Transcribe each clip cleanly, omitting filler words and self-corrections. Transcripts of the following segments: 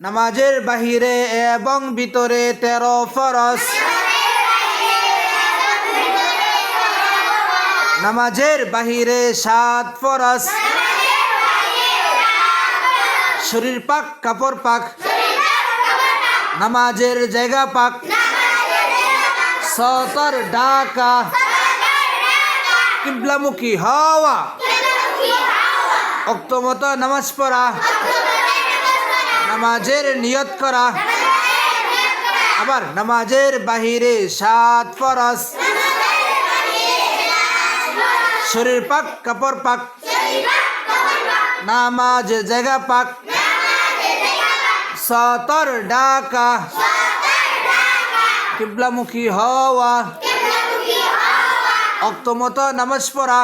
নামাজের বাহিরে এবং ভিতরে 13 ফরজ। নামাজের বাহিরে 7 ফরজ। শরীর পাক, কাপড় পাক, নামাজের জায়গা পাক, সতর ঢাকা, কিবলামুখী হওয়া, ওয়াক্ত মতো নামাজ পড়া, নামাজের নিয়ত করা। আবার নামাজের বাহিরে 7 ফরজ। শরীর পাক, কাপড় পাক, নামাজের জায়গা পাক, সতর ঢাকা, কিবলামুখী হওয়া, ওয়াক্ত মতো নামাজ পড়া,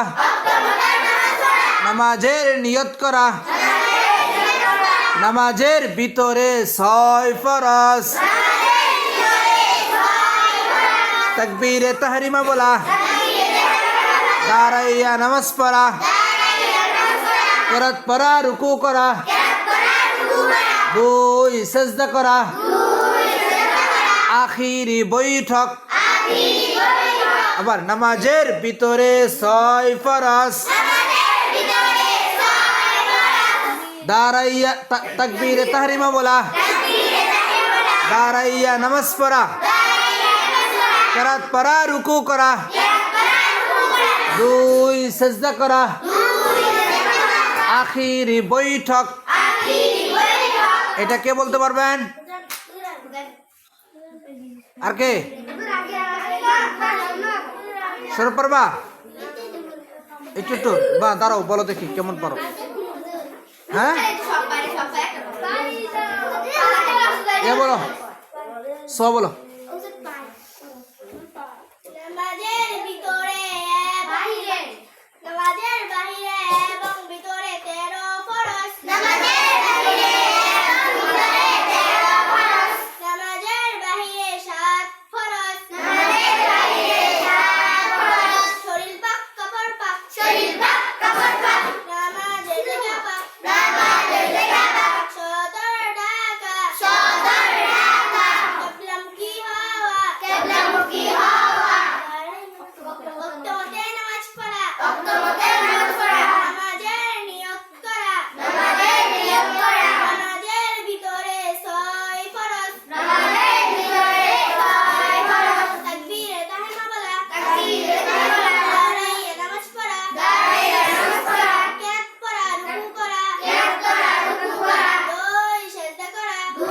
নামাজের নিয়ত করা। নামাজের ভিতরে 6 ফরজ। তাকবীরে তাহরিমা বলা, দাঁড়াইয়া নামাজ পড়া, কেরাত পড়া, রুকু করা, 2 সিজদা করা, আখিরি বৈঠক। আবার নামাজের ভিতরে 6 ফরজ। দাঁড়াইয়া তাকবীরে তাহরিমা বলা, দাঁড়াইয়া নামাজ পড়া, কেরাত পড়া, রুকু করা, 2 সিজদা করা, আখিরি বৈঠক। এটা কে বলতে পারবেন? আর কে শুরু পারবা? একটু বা দাঁড়াও, বলো দেখি কেমন পারো। হ্যাঁ, এ বলো, বলো। নামাজের ভিতরে বাহিরে, নামাজের বাহিরে এবং ভিতরে 13 ফরজ। নামাজের বাহিরে এবং ভিতরে 13 ফরজ। নামাজের বাহিরে 7 ফরজ। নামাজের বাহিরে 7 ফরজ। শরীর পাক, কাপড় পাক, শরীর পাক, কাপড় পাক, নামাজের জায়গা পাক, নামাজের জায়গা পাক, সতর ঢাকা, সতর ঢাকা, কিবলামুখী হওয়া, কিবলামুখী হওয়া, ওয়াক্তে নামাজ পড়া, ওয়াক্তে নামাজ পড়া, নামাজের নিয়ত করা, নামাজের নিয়ত করা, নামাজের ভিতরে 6 ফরজ, নামাজের ভিতরে 6 ফরজ। তাকবীরে তাহরিমা বলা, তাকবীরে তাহরিমা বলা, দাঁড়াইয়া নামাজ পড়া, দাঁড়াইয়া নামাজ পড়া, কেরাত পড়া, রুকু করা, কেরাত পড়া, রুকু করা, 2 সিজদা করা, 2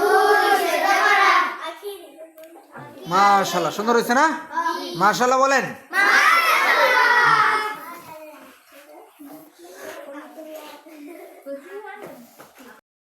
সিজদা করা, আখিরি। মাশাআল্লাহ, সুন্দর হয়েছে না? মাশাআল্লাহ বলেন।